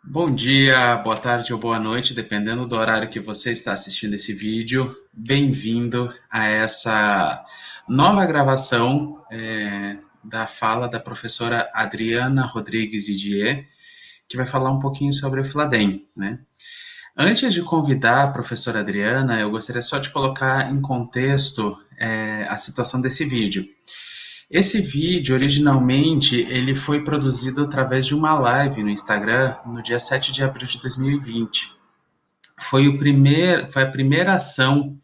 Bom dia, boa tarde ou boa noite, dependendo do horário que você está assistindo esse vídeo. Bem-vindo a essa nova gravação da fala da professora Adriana Rodrigues Didier, que vai falar um pouquinho sobre o Fladem, né? Antes de convidar a professora Adriana, eu gostaria só de colocar em contexto a situação desse vídeo. Esse vídeo, originalmente, ele foi produzido através de uma live no Instagram no dia 7 de abril de 2020. Foi a primeira ação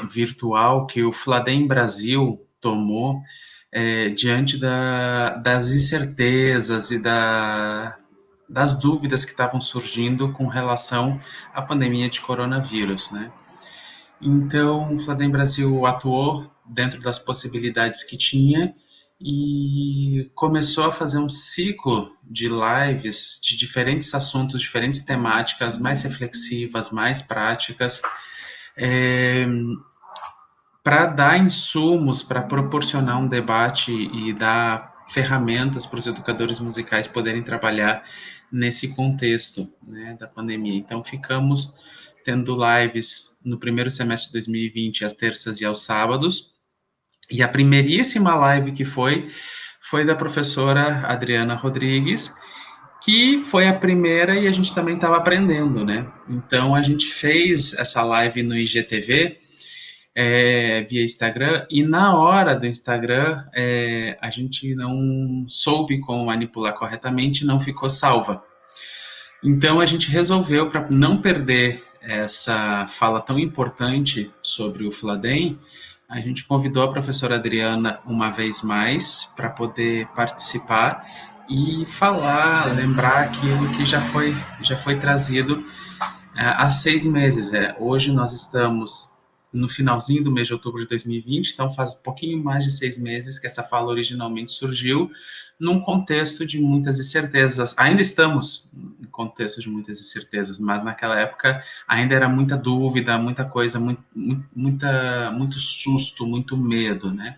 virtual que o Fladem Brasil tomou diante das incertezas e das dúvidas que estavam surgindo com relação à pandemia de coronavírus, né? Então, o Fladem Brasil atuou dentro das possibilidades que tinha e começou a fazer um ciclo de lives de diferentes assuntos, diferentes temáticas, mais reflexivas, mais práticas, para dar insumos, para proporcionar um debate e dar ferramentas para os educadores musicais poderem trabalhar nesse contexto, né, da pandemia. Então, ficamos tendo lives no primeiro semestre de 2020, às terças e aos sábados, e a primeiríssima live que foi da professora Adriana Rodrigues, que foi a primeira e a gente também estava aprendendo, né? Então, a gente fez essa live no IGTV, via Instagram, e na hora do Instagram a gente não soube como manipular corretamente, não ficou salva. Então a gente resolveu, para não perder essa fala tão importante sobre o Fladem, a gente convidou a professora Adriana uma vez mais para poder participar e falar, lembrar aquilo que já foi trazido há 6 meses. Hoje nós estamos no finalzinho do mês de outubro de 2020, então faz um pouquinho mais de 6 meses que essa fala originalmente surgiu, num contexto de muitas incertezas. Ainda estamos em contexto de muitas incertezas, mas naquela época ainda era muita dúvida, muita coisa, muito susto, muito medo, né?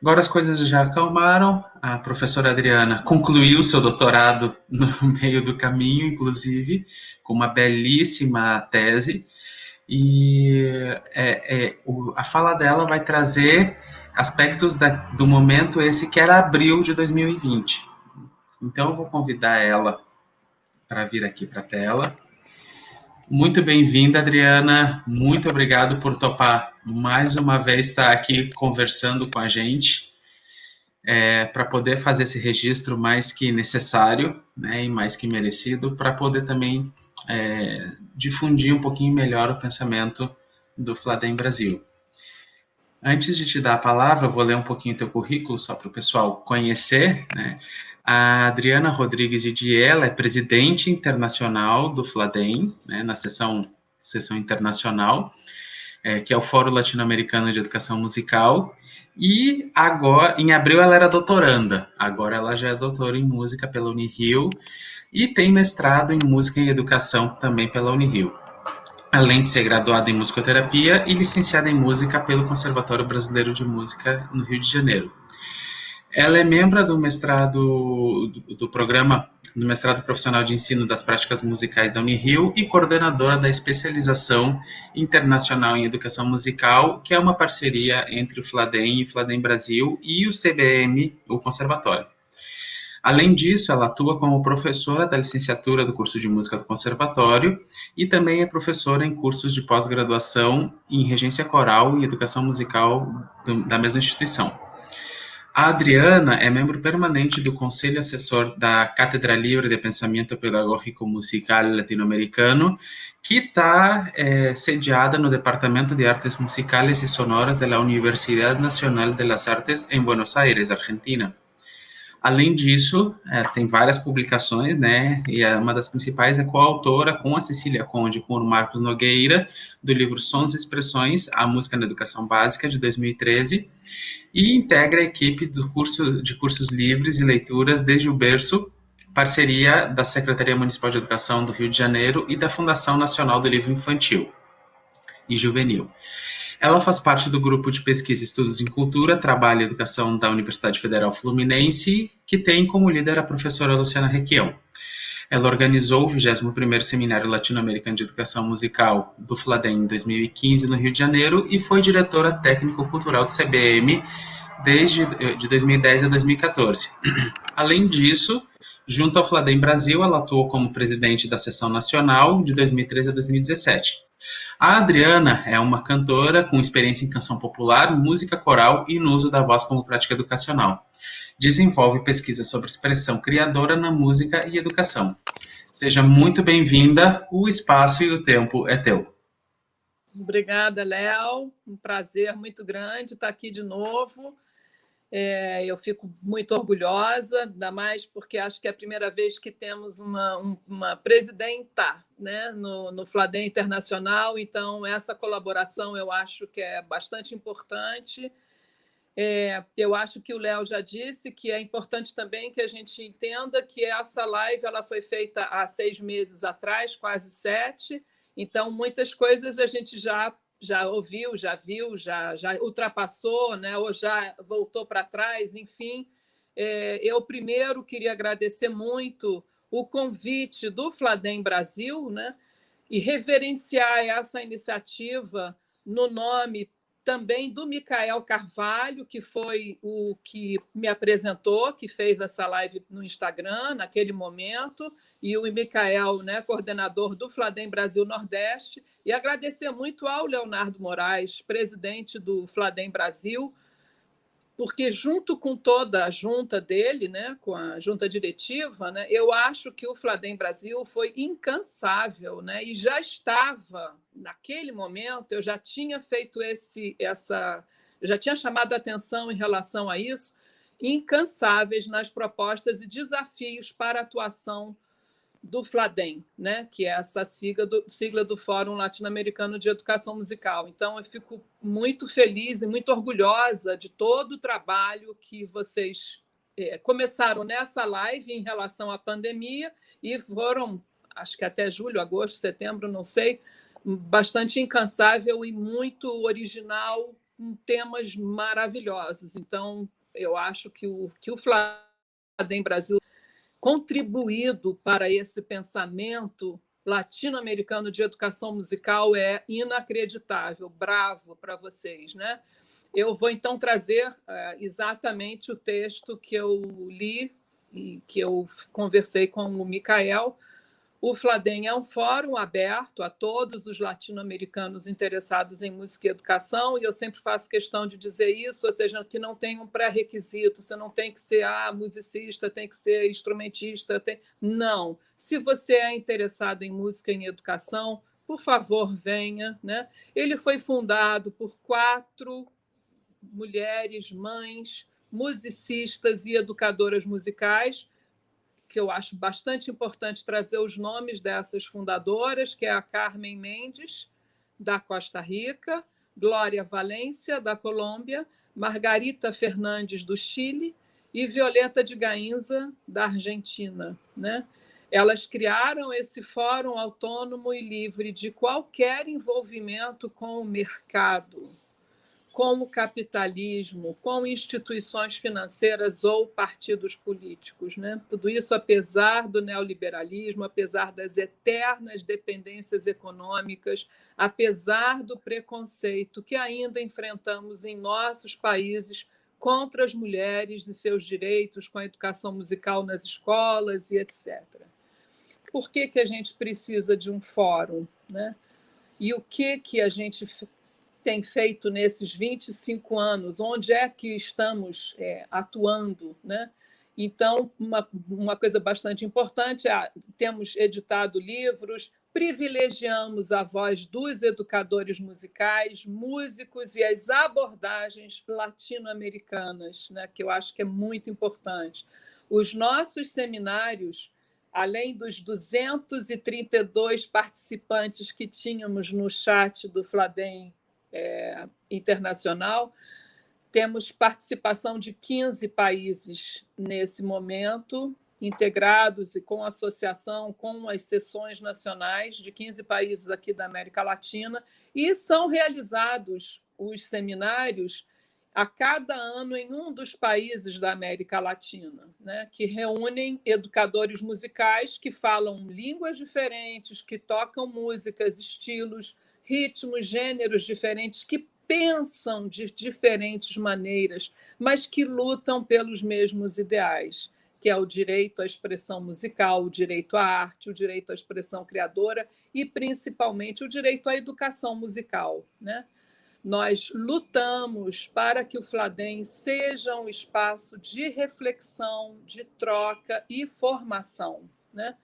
Agora as coisas já acalmaram, a professora Adriana concluiu seu doutorado no meio do caminho, inclusive, com uma belíssima tese, e a fala dela vai trazer aspectos do momento esse que era abril de 2020. Então eu vou convidar ela para vir aqui para a tela. Muito bem-vinda, Adriana. Muito obrigado por topar mais uma vez estar aqui conversando com a gente, para poder fazer esse registro mais que necessário, né, e mais que merecido, para poder também difundir um pouquinho melhor o pensamento do Fladem Brasil. Antes de te dar a palavra, eu vou ler um pouquinho teu currículo, só para o pessoal conhecer, né? A Adriana Rodrigues Didier é presidente internacional do Fladem, né, na seção internacional, que é o Fórum Latino-Americano de Educação Musical, e agora, em abril, ela era doutoranda, agora ela já é doutora em música pela Unirio, e tem mestrado em música e educação também pela Unirio, além de ser graduada em musicoterapia e licenciada em música pelo Conservatório Brasileiro de Música no Rio de Janeiro. Ela é membro do mestrado do programa do mestrado profissional de ensino das práticas musicais da Unirio e coordenadora da especialização internacional em educação musical, que é uma parceria entre o Fladem e o Fladem Brasil e o CBM, o Conservatório. Além disso, ela atua como professora da licenciatura do curso de música do Conservatório e também é professora em cursos de pós-graduação em regência coral e educação musical da mesma instituição. A Adriana é membro permanente do Conselho Assessor da Cátedra Livre de Pensamento Pedagógico Musical Latino-Americano, que está sediada no Departamento de Artes Musicales e Sonoras da Universidade Nacional de las Artes em Buenos Aires, Argentina. Além disso, tem várias publicações, né? E uma das principais é coautora com a Cecília Conde e com o Marcos Nogueira, do livro Sons e Expressões, a Música na Educação Básica, de 2013, e integra a equipe do curso de cursos livres e leituras desde o berço, parceria da Secretaria Municipal de Educação do Rio de Janeiro e da Fundação Nacional do Livro Infantil e Juvenil. Ela faz parte do grupo de pesquisa e estudos em cultura, trabalho e educação da Universidade Federal Fluminense, que tem como líder a professora Luciana Requião. Ela organizou o 21º Seminário Latino-Americano de Educação Musical do Fladem em 2015 no Rio de Janeiro e foi diretora técnico-cultural do CBM desde de 2010 a 2014. Além disso, junto ao Fladem Brasil, ela atuou como presidente da seção nacional de 2013 a 2017. A Adriana é uma cantora com experiência em canção popular, música coral e no uso da voz como prática educacional. Desenvolve pesquisa sobre expressão criadora na música e educação. Seja muito bem-vinda, o espaço e o tempo é teu. Obrigada, Léo. Um prazer muito grande estar aqui de novo. Eu fico muito orgulhosa, ainda mais porque acho que é a primeira vez que temos uma presidenta, né, no Fladem Internacional, então essa colaboração eu acho que é bastante importante. Eu acho que o Léo já disse que é importante também que a gente entenda que essa live ela foi feita há 6 meses atrás, quase 7, então muitas coisas a gente já ouviu, já viu, já ultrapassou, né? Ou já voltou para trás, enfim. Eu primeiro queria agradecer muito o convite do Fladem Brasil, né? E reverenciar essa iniciativa no nome também do Micael Carvalho, que foi o que me apresentou, que fez essa live no Instagram naquele momento, e o Micael, né, coordenador do Fladem Brasil Nordeste, e agradecer muito ao Leonardo Moraes, presidente do Fladem Brasil, porque junto com toda a junta dele, né, com a junta diretiva, né, eu acho que o Fladem Brasil foi incansável, né, e já estava, naquele momento, eu já tinha feito eu já tinha chamado a atenção em relação a isso, incansáveis nas propostas e desafios para a atuação do Fladem, né, que é essa sigla do Fórum Latino-Americano de Educação Musical. Então, eu fico muito feliz e muito orgulhosa de todo o trabalho que vocês começaram nessa live em relação à pandemia e foram, acho que até julho, agosto, setembro, não sei, bastante incansável e muito original, com temas maravilhosos. Então, eu acho que o Fladem Brasil contribuído para esse pensamento latino-americano de educação musical é inacreditável. Bravo para vocês, né? Eu vou então trazer exatamente o texto que eu li e que eu conversei com o Micael. O Fladem é um fórum aberto a todos os latino-americanos interessados em música e educação, e eu sempre faço questão de dizer isso, ou seja, que não tem um pré-requisito, você não tem que ser musicista, tem que ser instrumentista. Não. Se você é interessado em música e em educação, por favor, venha, né? Ele foi fundado por 4 mulheres, mães, musicistas e educadoras musicais, que eu acho bastante importante trazer os nomes dessas fundadoras, que é a Carmen Mendes, da Costa Rica, Glória Valência, da Colômbia, Margarita Fernandes, do Chile, e Violeta de Gainza, da Argentina, né? Elas criaram esse fórum autônomo e livre de qualquer envolvimento com o mercado, com o capitalismo, com instituições financeiras ou partidos políticos, né? Tudo isso apesar do neoliberalismo, apesar das eternas dependências econômicas, apesar do preconceito que ainda enfrentamos em nossos países contra as mulheres e seus direitos com a educação musical nas escolas e etc. Por que a gente precisa de um fórum, né? E o que a gente tem feito nesses 25 anos, onde é que estamos atuando, né? Então, uma coisa bastante importante temos editado livros, privilegiamos a voz dos educadores musicais, músicos e as abordagens latino-americanas, né? Que eu acho que é muito importante. Os nossos seminários, além dos 232 participantes que tínhamos no chat do Fladem internacional, temos participação de 15 países nesse momento, integrados e com associação com as seções nacionais de 15 países aqui da América Latina, e são realizados os seminários a cada ano em um dos países da América Latina, né, que reúnem educadores musicais que falam línguas diferentes, que tocam músicas, estilos, ritmos, gêneros diferentes, que pensam de diferentes maneiras, mas que lutam pelos mesmos ideais, que é o direito à expressão musical, o direito à arte, o direito à expressão criadora e, principalmente, o direito à educação musical, né? Nós lutamos para que o Fladem seja um espaço de reflexão, de troca e formação, né?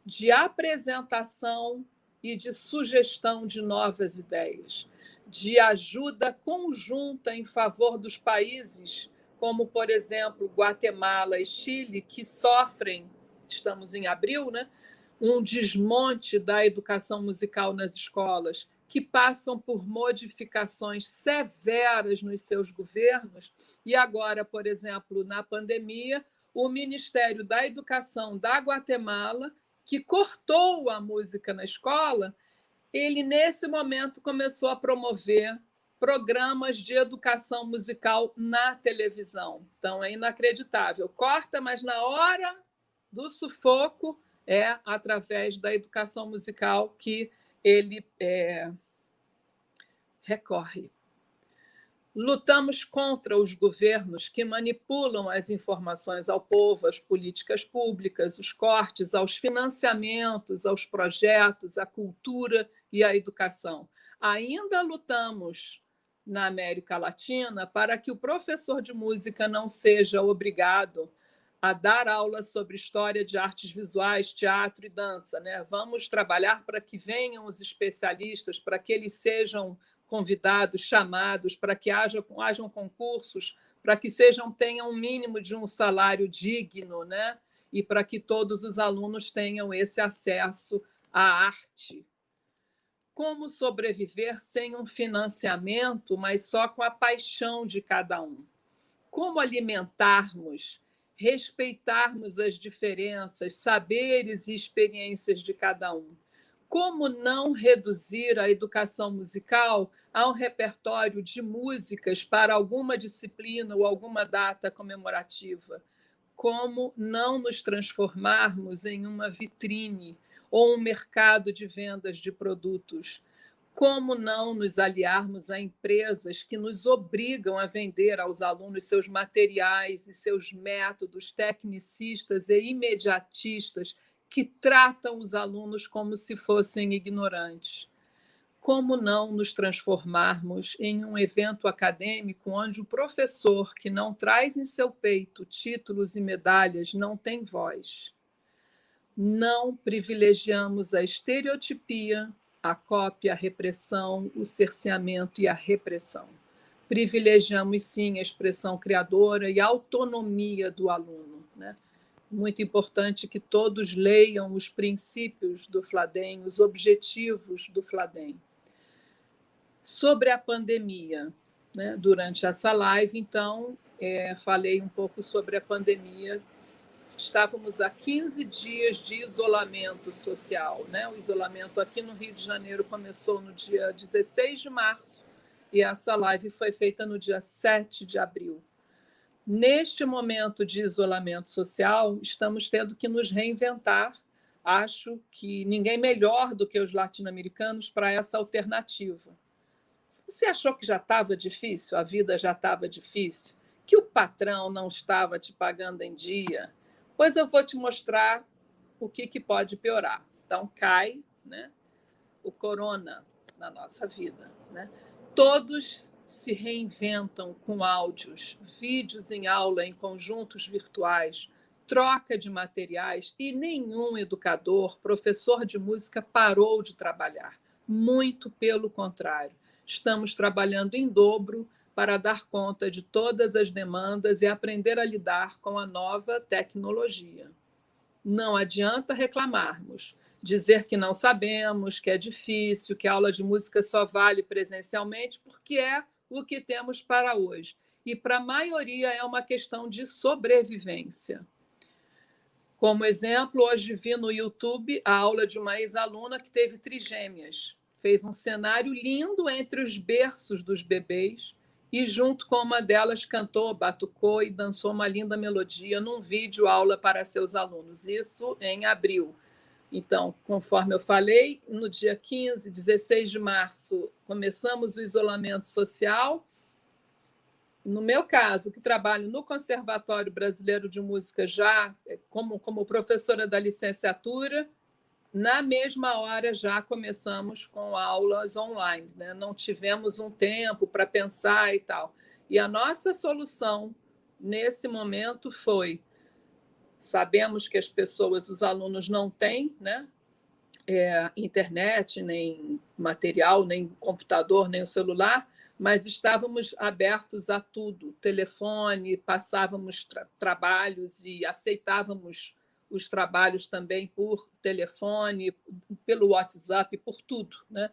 De apresentação e de sugestão de novas ideias, de ajuda conjunta em favor dos países, como, por exemplo, Guatemala e Chile, que sofrem, estamos em abril, né? Um desmonte da educação musical nas escolas, que passam por modificações severas nos seus governos. E agora, por exemplo, na pandemia, o Ministério da Educação da Guatemala, que cortou a música na escola, ele, nesse momento, começou a promover programas de educação musical na televisão. Então, é inacreditável. Corta, mas na hora do sufoco é através da educação musical que ele recorre. Lutamos contra os governos que manipulam as informações ao povo, as políticas públicas, os cortes aos financiamentos, aos projetos, à cultura e à educação. Ainda lutamos na América Latina para que o professor de música não seja obrigado a dar aula sobre história de artes visuais, teatro e dança, né? Vamos trabalhar para que venham os especialistas, para que eles sejam convidados, chamados, para que hajam concursos, para que tenham um mínimo de um salário digno, né? E para que todos os alunos tenham esse acesso à arte. Como sobreviver sem um financiamento, mas só com a paixão de cada um? Como alimentarmos, respeitarmos as diferenças, saberes e experiências de cada um? Como não reduzir a educação musical a um repertório de músicas para alguma disciplina ou alguma data comemorativa? Como não nos transformarmos em uma vitrine ou um mercado de vendas de produtos? Como não nos aliarmos a empresas que nos obrigam a vender aos alunos seus materiais e seus métodos tecnicistas e imediatistas que tratam os alunos como se fossem ignorantes? Como não nos transformarmos em um evento acadêmico onde o professor que não traz em seu peito títulos e medalhas não tem voz? Não privilegiamos a estereotipia, a cópia, a repressão, o cerceamento e a repressão. Privilegiamos, sim, a expressão criadora e a autonomia do aluno, né? Muito importante que todos leiam os princípios do Fladem, os objetivos do Fladem. Sobre a pandemia, né? Durante essa live, então, falei um pouco sobre a pandemia. Estávamos a 15 dias de isolamento social, né? O isolamento aqui no Rio de Janeiro começou no dia 16 de março e essa live foi feita no dia 7 de abril. Neste momento de isolamento social, estamos tendo que nos reinventar. Acho que ninguém melhor do que os latino-americanos para essa alternativa. Você achou que já estava difícil, a vida já estava difícil, que o patrão não estava te pagando em dia? Pois eu vou te mostrar o que pode piorar. Então, cai, né, o corona na nossa vida, né? Todos se reinventam com áudios, vídeos em aula em conjuntos virtuais, troca de materiais, e nenhum educador, professor de música parou de trabalhar. Muito pelo contrário. Estamos trabalhando em dobro para dar conta de todas as demandas e aprender a lidar com a nova tecnologia. Não adianta reclamarmos, dizer que não sabemos, que é difícil, que a aula de música só vale presencialmente, porque é o que temos para hoje. E para a maioria é uma questão de sobrevivência. Como exemplo, hoje vi no YouTube a aula de uma ex-aluna que teve trigêmeas. Fez um cenário lindo entre os berços dos bebês e, junto com uma delas, cantou, batucou e dançou uma linda melodia num vídeo aula para seus alunos. Isso em abril. Então, conforme eu falei, no dia 15, 16 de março, começamos o isolamento social. No meu caso, que trabalho no Conservatório Brasileiro de Música já como professora da licenciatura, na mesma hora já começamos com aulas online, né? Não tivemos um tempo para pensar e tal. E a nossa solução nesse momento foi: sabemos que as pessoas, os alunos não têm, né, internet, nem material, nem computador, nem o celular, mas estávamos abertos a tudo, telefone, passávamos trabalhos e aceitávamos os trabalhos também por telefone, pelo WhatsApp, por tudo, né?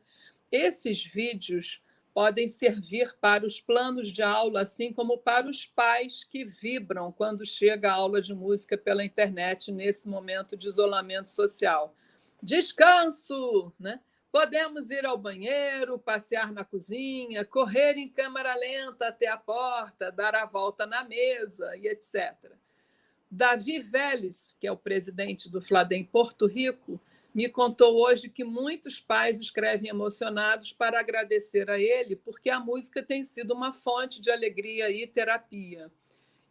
Esses vídeos podem servir para os planos de aula, assim como para os pais que vibram quando chega a aula de música pela internet nesse momento de isolamento social. Descanso, né? Podemos ir ao banheiro, passear na cozinha, correr em câmera lenta até a porta, dar a volta na mesa e etc. Davi Vélez, que é o presidente do Fladem Porto Rico, me contou hoje que muitos pais escrevem emocionados para agradecer a ele, porque a música tem sido uma fonte de alegria e terapia.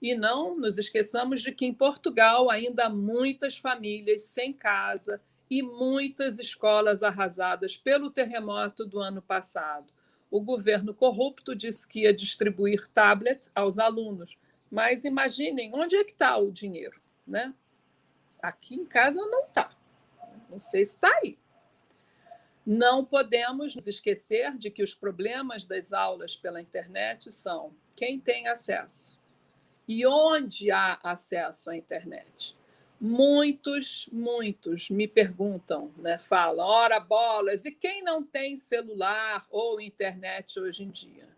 E não nos esqueçamos de que em Portugal ainda há muitas famílias sem casa e muitas escolas arrasadas pelo terremoto do ano passado. O governo corrupto disse que ia distribuir tablets aos alunos, mas imaginem, onde é que está o dinheiro, né? Aqui em casa não está. Não sei se está aí. Não podemos nos esquecer de que os problemas das aulas pela internet são quem tem acesso e onde há acesso à internet. Muitos me perguntam, né, falam, ora bolas, e quem não tem celular ou internet hoje em dia?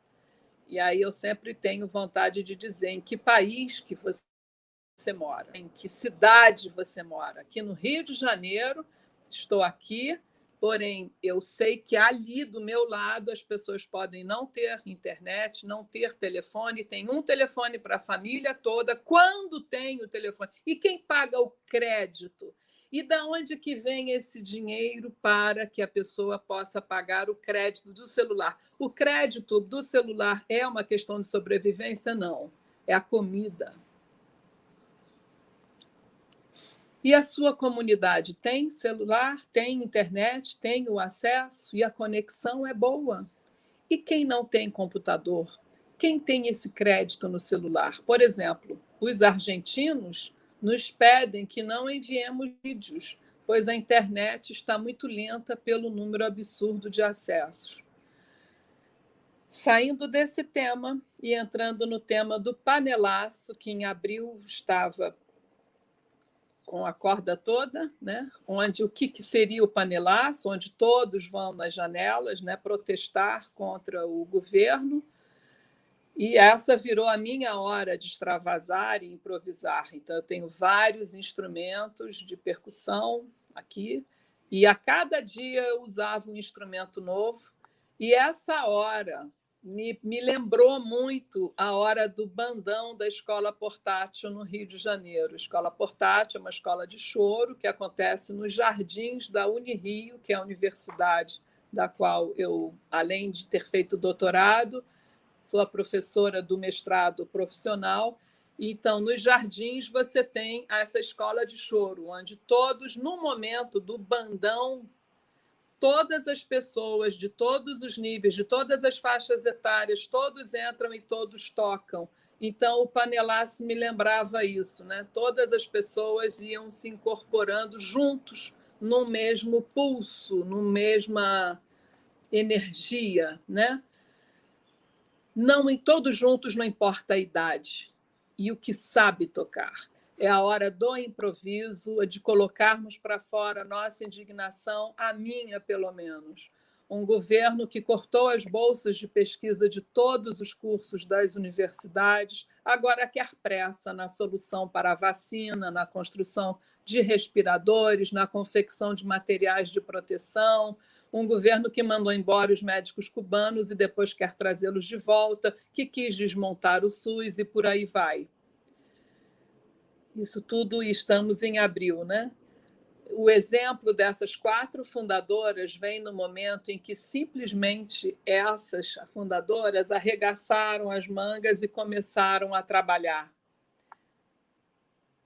E aí eu sempre tenho vontade de dizer em que país que você mora, em que cidade você mora. Aqui no Rio de Janeiro, estou aqui, porém eu sei que ali do meu lado as pessoas podem não ter internet, não ter telefone, tem um telefone para a família toda, quando tem o telefone. E quem paga o crédito? E da onde que vem esse dinheiro para que a pessoa possa pagar o crédito do celular? O crédito do celular é uma questão de sobrevivência? Não. É a comida. E a sua comunidade tem celular, tem internet, tem o acesso e a conexão é boa. E quem não tem computador? Quem tem esse crédito no celular? Por exemplo, os argentinos nos pedem que não enviemos vídeos, pois a internet está muito lenta pelo número absurdo de acessos. Saindo desse tema e entrando no tema do panelaço, que em abril estava com a corda toda, né? Onde o que seria o panelaço, onde todos vão nas janelas, né, protestar contra o governo. E essa virou a minha hora de extravasar e improvisar. Então, eu tenho vários instrumentos de percussão aqui, e a cada dia eu usava um instrumento novo. E essa hora me lembrou muito a hora do bandão da Escola Portátil no Rio de Janeiro. A Escola Portátil é uma escola de choro que acontece nos jardins da Unirio, que é a universidade da qual eu, além de ter feito doutorado, sou a professora do mestrado profissional. Então, nos jardins, você tem essa escola de choro, onde todos, no momento do bandão, todas as pessoas de todos os níveis, de todas as faixas etárias, todos entram e todos tocam. Então, o panelaço me lembrava isso, né? Todas as pessoas iam se incorporando juntos no mesmo pulso, na mesma energia, né? Não em todos juntos, não importa a idade e o que sabe tocar. É a hora do improviso, de colocarmos para fora a nossa indignação, a minha, pelo menos. Um governo que cortou as bolsas de pesquisa de todos os cursos das universidades, agora quer pressa na solução para a vacina, na construção de respiradores, na confecção de materiais de proteção. um governo que mandou embora os médicos cubanos e depois quer trazê-los de volta, que quis desmontar o SUS e por aí vai. Isso tudo, estamos em abril, né? O exemplo dessas 4 fundadoras vem no momento em que simplesmente essas fundadoras arregaçaram as mangas e começaram a trabalhar,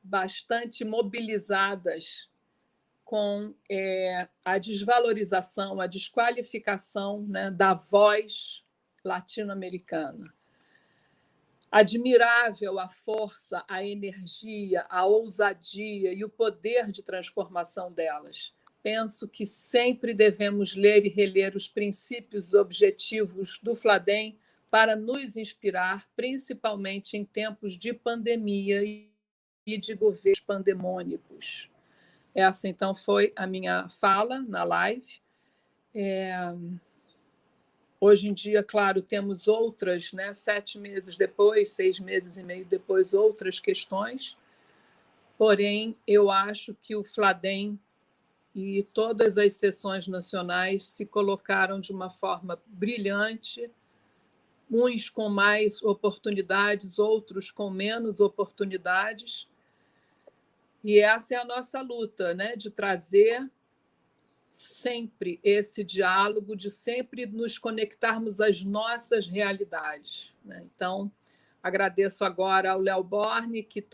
bastante mobilizadas com a desvalorização, a desqualificação, né, da voz latino-americana. Admirável a força, a energia, a ousadia e o poder de transformação delas. Penso que sempre devemos ler e reler os princípios e objetivos do Fladem para nos inspirar, principalmente em tempos de pandemia e de governos pandemônicos. Essa, então, foi a minha fala na live. Hoje em dia, claro, temos outras, né, 7 meses depois, 6 meses e meio depois, outras questões. Porém, eu acho que o Fladem e todas as seções nacionais se colocaram de uma forma brilhante, uns com mais oportunidades, outros com menos oportunidades. E essa é a nossa luta, né, de trazer sempre esse diálogo, de sempre nos conectarmos às nossas realidades, né? Então, agradeço agora ao Léo Borne, que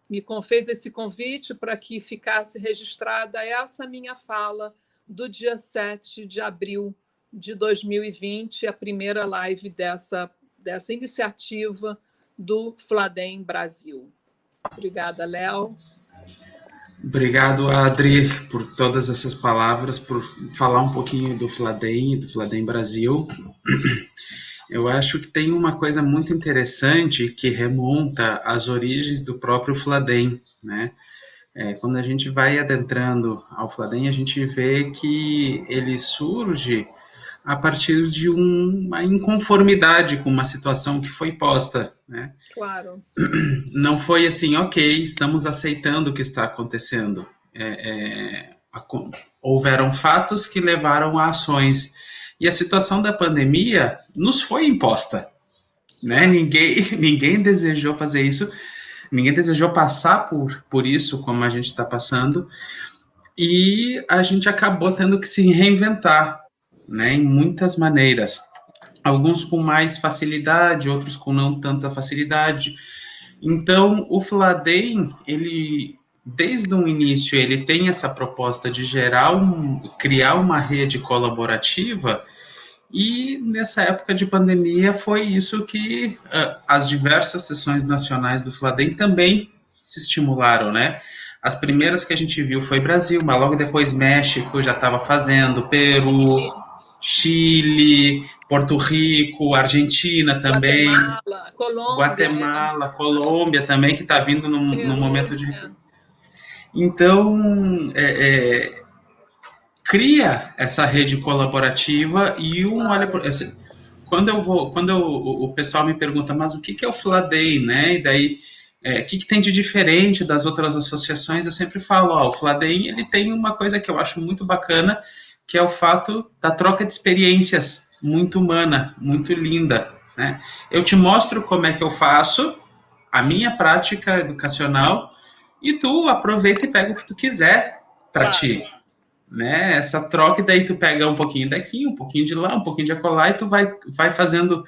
me fez esse convite para que ficasse registrada essa minha fala do dia 7 de abril de 2020, a primeira live dessa iniciativa do Fladem Brasil. Obrigada, Léo. Obrigado, Adri, por todas essas palavras, por falar um pouquinho do Fladem e do Fladem Brasil. Eu acho que tem uma coisa muito interessante que remonta às origens do próprio Fladem, né? Quando a gente vai adentrando ao Fladem, a gente vê que ele surge a partir de uma inconformidade com uma situação que foi posta, né? Claro. Não foi assim, ok, estamos aceitando o que está acontecendo. Houveram fatos que levaram a ações. E a situação da pandemia nos foi imposta, né? Ninguém desejou fazer isso, ninguém desejou passar por isso como a gente está passando, e a gente acabou tendo que se reinventar, né? Em muitas maneiras. Alguns com mais facilidade, outros com não tanta facilidade. Então, o Fladem, ele, desde o início, ele tem essa proposta de criar uma rede colaborativa, e nessa época de pandemia foi isso que as diversas sessões nacionais do Fladem também se estimularam, né? As primeiras que a gente viu foi Brasil, mas logo depois México já estava fazendo, Peru, Chile, Porto Rico, Argentina também, Guatemala, Colômbia também, que está vindo num momento de... Então, cria essa rede colaborativa e olha... Quando o pessoal me pergunta, mas o que é o Fladem, né? E daí, o que tem de diferente das outras associações? Eu sempre falo, o Fladem, ele tem uma coisa que eu acho muito bacana, que é o fato da troca de experiências, muito humana, muito linda, né? Eu te mostro como é que eu faço a minha prática educacional e tu aproveita e pega o que tu quiser para ti, né? Essa troca, e daí tu pega um pouquinho daqui, um pouquinho de lá, um pouquinho de acolá, e tu vai fazendo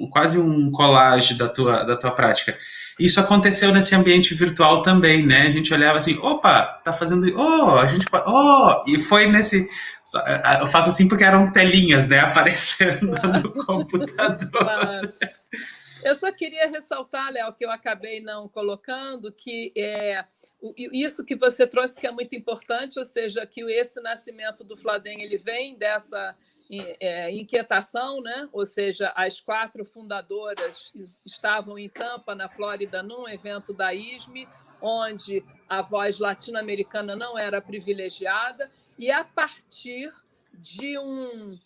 quase um collage da tua prática. Isso aconteceu nesse ambiente virtual também, né? A gente olhava assim, opa, tá fazendo, e foi nesse... Eu faço assim porque eram telinhas, né, aparecendo no computador. Claro. Eu só queria ressaltar, Léo, que eu acabei não colocando, que isso que você trouxe que é muito importante, ou seja, que esse nascimento do Fladem ele vem dessa inquietação, né? Ou seja, as 4 fundadoras estavam em Tampa, na Flórida, num evento da ISME, onde a voz latino-americana não era privilegiada, e a partir de um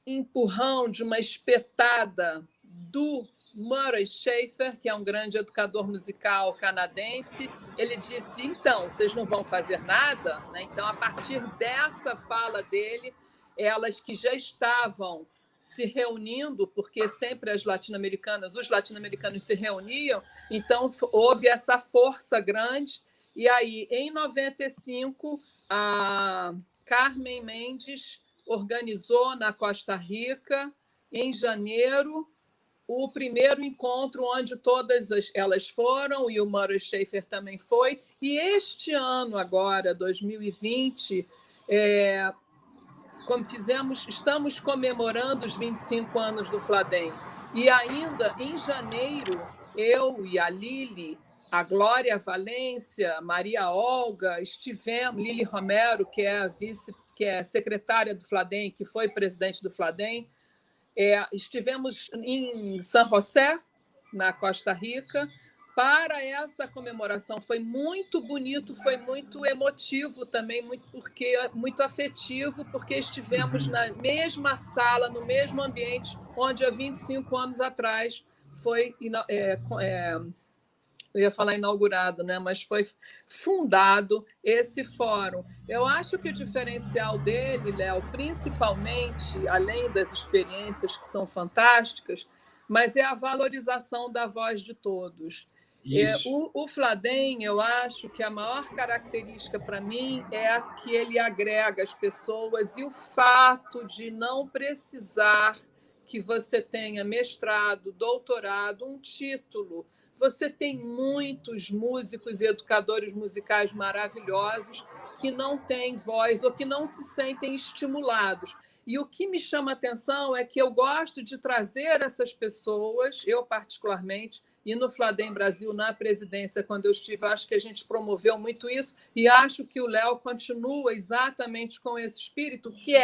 empurrão, de uma espetada do Murray Schafer, que é um grande educador musical canadense, ele disse, então, vocês não vão fazer nada? Né? Então, a partir dessa fala dele, elas que já estavam se reunindo, porque sempre os latino-americanos se reuniam, então houve essa força grande, e aí, em 95, a Carmen Mendes organizou na Costa Rica, em janeiro, o primeiro encontro onde todas elas foram, e o Murray Schafer também foi, e este ano agora, 2020, como estamos comemorando os 25 anos do Fladem, e ainda em janeiro, eu e a Lili, a Glória Valência, a Maria Olga, Lili Romero, que é secretária do Fladem, que foi presidente do Fladem, estivemos em San José, na Costa Rica, para essa comemoração. Foi muito bonito, foi muito emotivo também, muito afetivo, porque estivemos na mesma sala, no mesmo ambiente, onde há 25 anos atrás foi eu ia falar inaugurado, né? Mas foi fundado esse fórum. Eu acho que o diferencial dele, Léo, principalmente, além das experiências que são fantásticas, é a valorização da voz de todos. O Fladem, eu acho que a maior característica para mim é a que ele agrega as pessoas, e o fato de não precisar que você tenha mestrado, doutorado, um título. Você tem muitos músicos e educadores musicais maravilhosos que não têm voz ou que não se sentem estimulados. E o que me chama a atenção é que eu gosto de trazer essas pessoas, eu particularmente, e no Fladem Brasil, na presidência, quando eu estive, acho que a gente promoveu muito isso, e acho que o Léo continua exatamente com esse espírito, que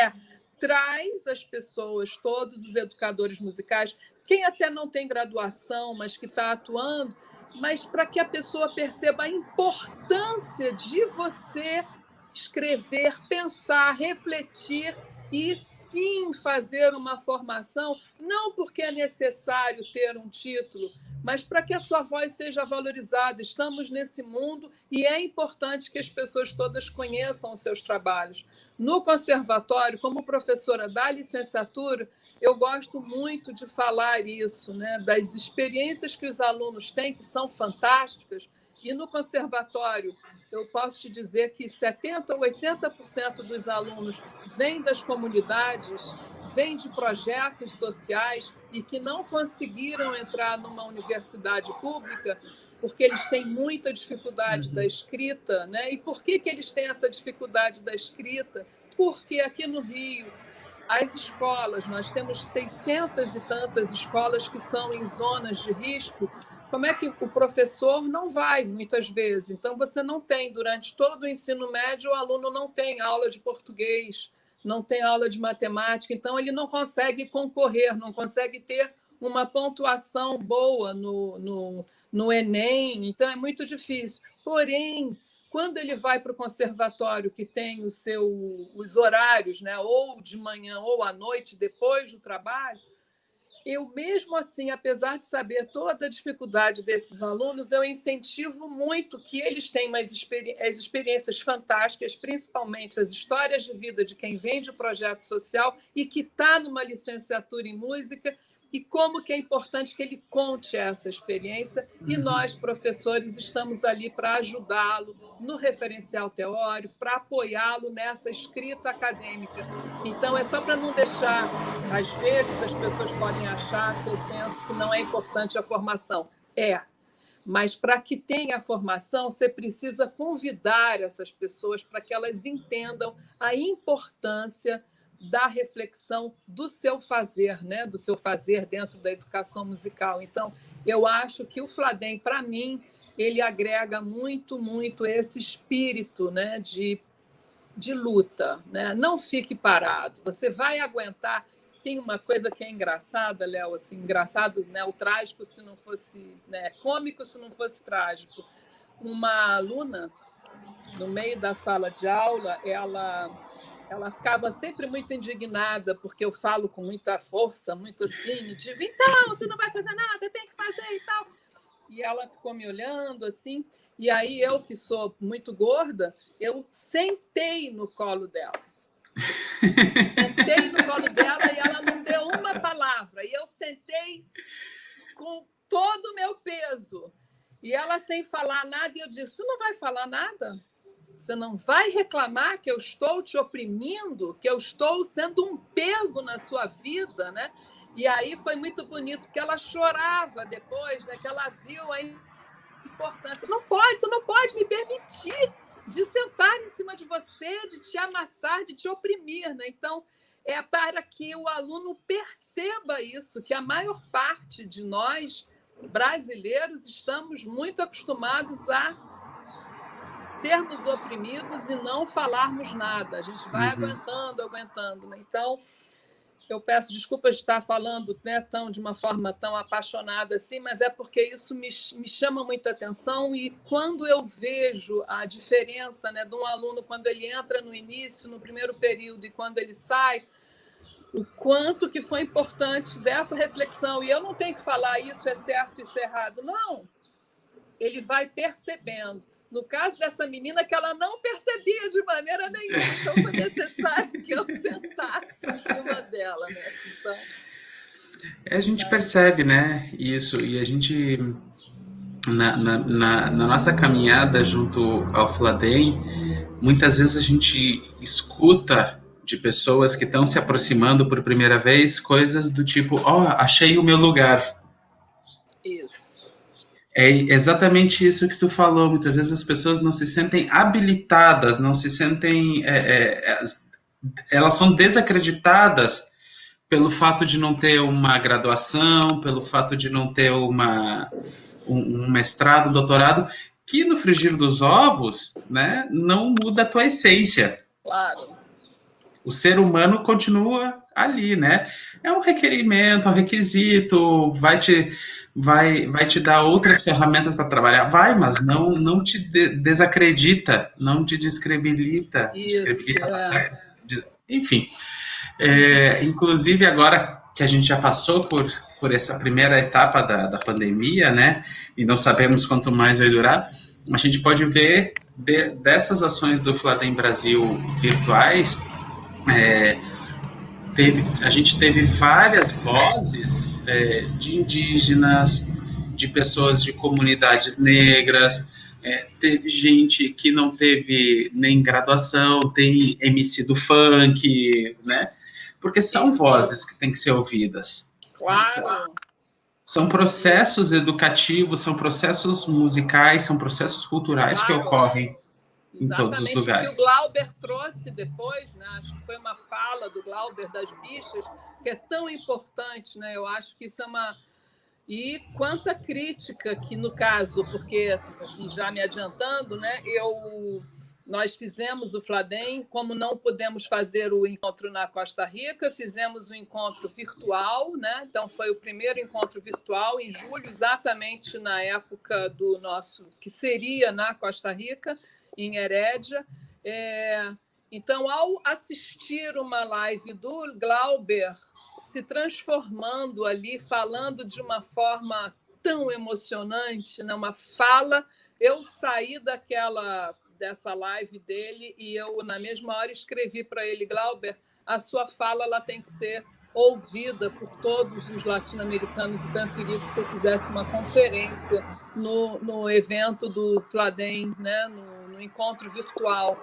traz as pessoas, todos os educadores musicais, quem até não tem graduação, mas que está atuando, mas para que a pessoa perceba a importância de você escrever, pensar, refletir e sim fazer uma formação, não porque é necessário ter um título, mas para que a sua voz seja valorizada. Estamos nesse mundo e é importante que as pessoas todas conheçam os seus trabalhos. No conservatório, como professora da licenciatura, eu gosto muito de falar isso, né? Das experiências que os alunos têm, que são fantásticas, e no conservatório eu posso te dizer que 70% ou 80% dos alunos vêm das comunidades, vêm de projetos sociais e que não conseguiram entrar numa universidade pública porque eles têm muita dificuldade da escrita, né? E por que eles têm essa dificuldade da escrita? Porque aqui no Rio, as escolas, nós temos 600 e tantas escolas que são em zonas de risco. Como é que o professor não vai, muitas vezes? Então, você não tem, durante todo o ensino médio, o aluno não tem aula de português, não tem aula de matemática, então ele não consegue concorrer, não consegue ter uma pontuação boa no Enem, então é muito difícil. Porém, quando ele vai para o conservatório, que tem os horários, né, ou de manhã ou à noite, depois do trabalho, eu, mesmo assim, apesar de saber toda a dificuldade desses alunos, eu incentivo muito que eles tenham as experiências fantásticas, principalmente as histórias de vida de quem vem de projeto social e que está numa licenciatura em música, e como que é importante que ele conte essa experiência, e nós, professores, estamos ali para ajudá-lo no referencial teórico, para apoiá-lo nessa escrita acadêmica. Então, é só para não deixar... Às vezes, as pessoas podem achar que eu penso que não é importante a formação. Mas para que tenha a formação, você precisa convidar essas pessoas para que elas entendam a importância da reflexão do seu fazer, né? Do seu fazer dentro da educação musical. Então, eu acho que o Fladem, para mim, ele agrega muito, muito esse espírito, né? de luta, né? Não fique parado, você vai aguentar. Tem uma coisa que é engraçada, Léo, assim, engraçado, né? O trágico se não fosse, né? Cômico se não fosse trágico. Uma aluna, no meio da sala de aula, ela ela ficava sempre muito indignada, porque eu falo com muita força, muito assim, tipo, então, você não vai fazer nada, tem que fazer e tal. E ela ficou me olhando assim, e aí eu, que sou muito gorda, eu sentei no colo dela. Sentei no colo dela e ela não deu uma palavra. E eu sentei com todo o meu peso. E ela sem falar nada, e eu disse, você não vai falar nada? Você não vai reclamar que eu estou te oprimindo, que eu estou sendo um peso na sua vida, né? E aí foi muito bonito, porque ela chorava depois, né? Que ela viu a importância. Você não pode me permitir de sentar em cima de você, de te amassar, de te oprimir, né? Então, é para que o aluno perceba isso, que a maior parte de nós, brasileiros, estamos muito acostumados a sermos oprimidos e não falarmos nada. A gente vai aguentando, né? Então, eu peço desculpas de estar falando, né, de uma forma tão apaixonada assim, mas é porque isso me chama muita atenção, e quando eu vejo a diferença, né, de um aluno quando ele entra no início, no primeiro período, e quando ele sai, o quanto que foi importante dessa reflexão. E eu não tenho que falar isso é certo, isso é errado. Não. Ele vai percebendo. No caso dessa menina, que ela não percebia de maneira nenhuma, então foi necessário que eu sentasse em cima dela, né? Então, A gente percebe, né, isso, e a gente, na nossa caminhada junto ao Fladem, muitas vezes a gente escuta de pessoas que estão se aproximando por primeira vez coisas do tipo, achei o meu lugar. isso. É exatamente isso que tu falou. Muitas vezes as pessoas não se sentem habilitadas, não se sentem. Elas são desacreditadas pelo fato de não ter uma graduação, pelo fato de não ter um mestrado, um doutorado, que no frigir dos ovos, né, não muda a tua essência. Claro. O ser humano continua ali, né? É um requerimento, é um requisito, vai te dar outras ferramentas para trabalhar, mas não te desacredita, não te descredibilita, enfim. Inclusive agora que a gente já passou por essa primeira etapa da pandemia, né? E não sabemos quanto mais vai durar, a gente pode ver dessas ações do Fladem Brasil virtuais. A gente teve várias vozes de indígenas, de pessoas de comunidades negras, teve gente que não teve nem graduação, tem MC do funk, né? Porque são vozes que têm que ser ouvidas. Claro. São processos educativos, são processos musicais, são processos culturais que ocorrem em todos os lugares. Exatamente, o que o Glauber trouxe depois, né? Acho que foi uma fala do Glauber das bichas, que é tão importante, né? Eu acho que isso é uma... E quanta crítica que, no caso, porque, assim, já me adiantando, né? Nós fizemos o Fladem, como não pudemos fazer o encontro na Costa Rica, fizemos o encontro virtual, né? Então, foi o primeiro encontro virtual em julho, exatamente na época do nosso, que seria na Costa Rica, em Herédia. Então, ao assistir uma live do Glauber se transformando ali, falando de uma forma tão emocionante, né? Uma fala, eu saí dessa live dele e eu, na mesma hora, escrevi para ele, Glauber, a sua fala ela tem que ser ouvida por todos os latino-americanos, então eu queria que você fizesse uma conferência no evento do Fladem, né? No encontro virtual.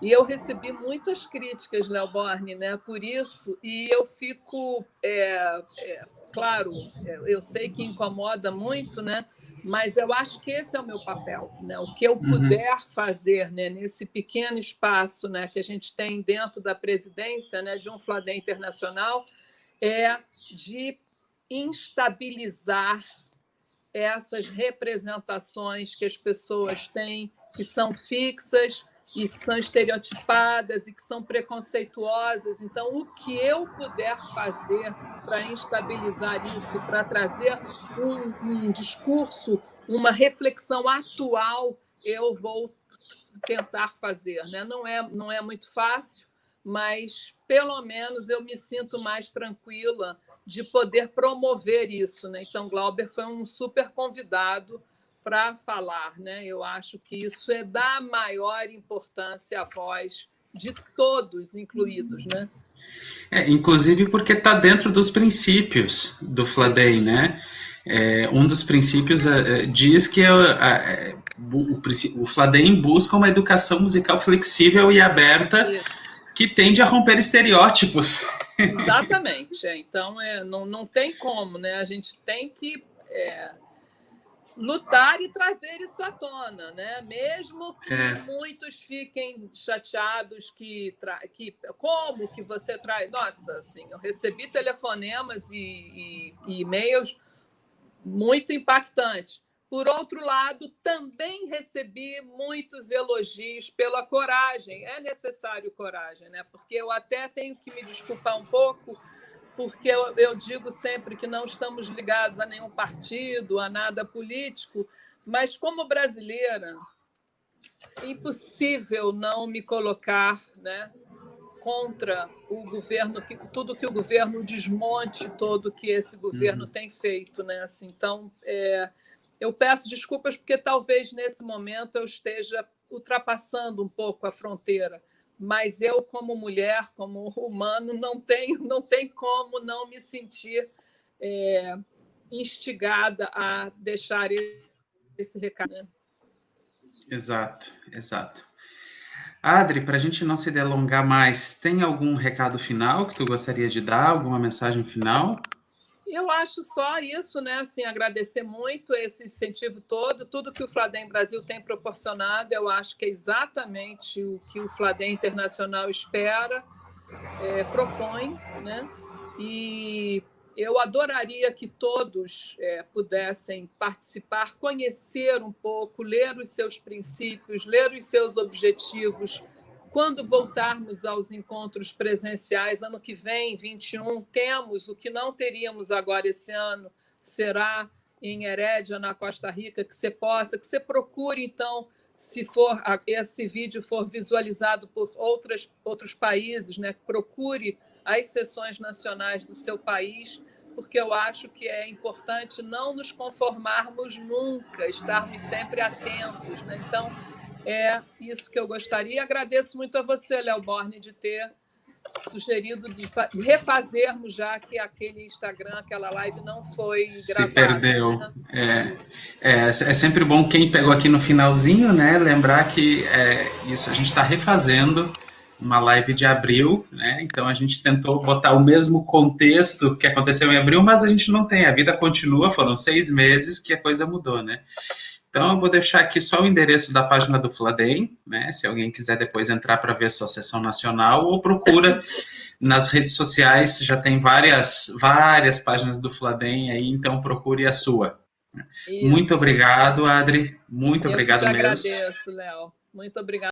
E eu recebi muitas críticas, Léo Borne, né, por isso, e eu fico, claro, eu sei que incomoda muito, né, mas eu acho que esse é o meu papel, né, o que eu puder fazer, né, nesse pequeno espaço, né, que a gente tem dentro da presidência, né, de um Fladem Internacional, é de instabilizar essas representações que as pessoas têm, que são fixas, e que são estereotipadas e que são preconceituosas. Então, o que eu puder fazer para instabilizar isso, para trazer um discurso, uma reflexão atual, eu vou tentar fazer, né? Não é muito fácil, mas pelo menos eu me sinto mais tranquila de poder promover isso, né? Então, Glauber foi um super convidado para falar, né? Eu acho que isso é da maior importância à voz de todos incluídos, né? Inclusive porque está dentro dos princípios do FLADEI, né? Um dos princípios diz que o FLADEI busca uma educação musical flexível e aberta que tende a romper estereótipos. Exatamente. Então, não tem como, né? A gente tem que lutar e trazer isso à tona, né? Mesmo que muitos fiquem chateados que como que você traz... Nossa, assim, eu recebi telefonemas e e-mails muito impactantes. Por outro lado, também recebi muitos elogios pela coragem. É necessário coragem, né? Porque eu até tenho que me desculpar um pouco, porque eu digo sempre que não estamos ligados a nenhum partido, a nada político, mas como brasileira, é impossível não me colocar, né, contra o governo, tudo que o governo desmonte, todo que esse governo tem feito, né? Assim, então, eu peço desculpas porque talvez nesse momento eu esteja ultrapassando um pouco a fronteira, mas eu, como mulher, como humano, não tem como não me sentir instigada a deixar esse recado. Né? Exato, exato. Adri, para a gente não se delongar mais, tem algum recado final que tu gostaria de dar? Alguma mensagem final? Eu acho só isso, né? Assim, agradecer muito esse incentivo todo, tudo que o FLADEM Brasil tem proporcionado, eu acho que é exatamente o que o FLADEM Internacional espera, propõe, né? E eu adoraria que todos pudessem participar, conhecer um pouco, ler os seus princípios, ler os seus objetivos. Quando voltarmos aos encontros presenciais, ano que vem, 21, temos o que não teríamos agora esse ano, será em Herédia, na Costa Rica, que você procure, então, se esse vídeo for visualizado por outros países, né, procure as sessões nacionais do seu país, porque eu acho que é importante não nos conformarmos nunca, estarmos sempre atentos. Né? Então, é isso que eu gostaria. Agradeço muito a você, Léo Borne, de ter sugerido de refazermos, já que aquele Instagram, aquela live não foi gravada. Se perdeu. Né? É sempre bom quem pegou aqui no finalzinho, né? Lembrar que isso a gente está refazendo uma live de abril, né? Então a gente tentou botar o mesmo contexto que aconteceu em abril, mas a gente não tem. A vida continua, foram 6 meses que a coisa mudou, né? Então, eu vou deixar aqui só o endereço da página do FLADEM, né? Se alguém quiser depois entrar para ver a sua sessão nacional, ou procura nas redes sociais, já tem várias páginas do FLADEM aí, então procure a sua. Isso. Muito obrigado, Adri. Muito obrigado mesmo. Eu te agradeço, Léo. Muito obrigado.